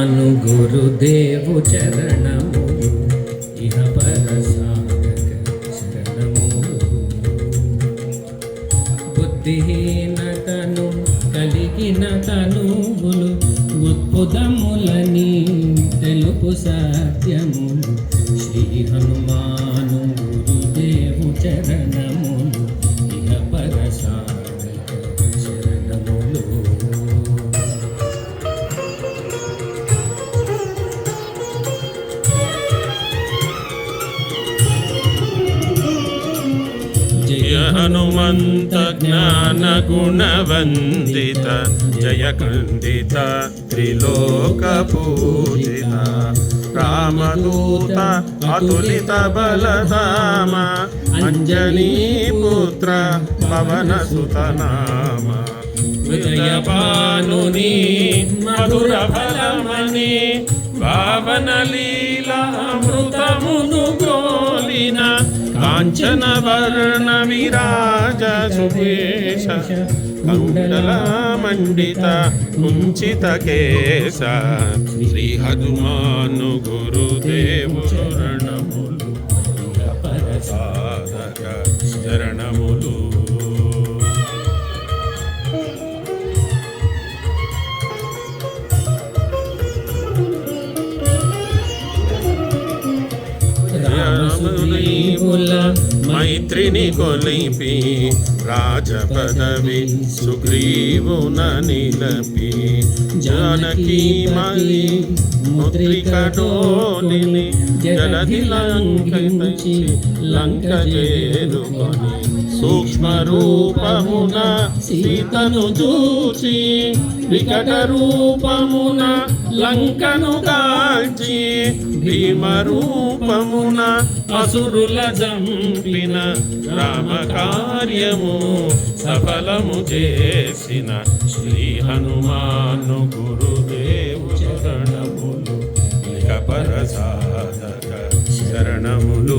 అను గురుదేవు చరణములు ఇహ పరసాధక శరణములు. బుద్ధిహీనతను కలిగిన తనువులు ఉద్భుతములని తెలుపు సత్యములు. శ్రీ హనుమాను గురుదేవు చరణములు ఇహ పరసాధక శరణములు. జయ హనుమంత జ్ఞాన గుణవందిత జయ ఖండిత త్రిలోక పూజిత రామదూత అతులిత బలధామ అంజనీ పుత్ర పవన సుత నామ హృదయపానుని మధుర ఫలమని పావన లీలామృతమును గోలిన కాంచన వర్ణ విరాజ సుకేశ కుండల మండిత కుంచిత కేశ శ్రీ హనుమాను గురుదేవు శరణములు పరసాధక శరణములు. మైత్రిని కొలిపి రాజపదవి సుగ్రీవున నిలపి జానకీ మయి ముద్రికడోలిని జలధి లంకించి లంక చేరుకొని సూక్ష్మ రూపమున సీతను చూచి వికట రూపమున లంకను కాల్చి భీమ రూపమున అసురుల జంపిన రామ కార్యము సఫలము చేసిన శ్రీ హనుమాను గురుదేవు శరణములు ఇహ పరసాధక శరణములు.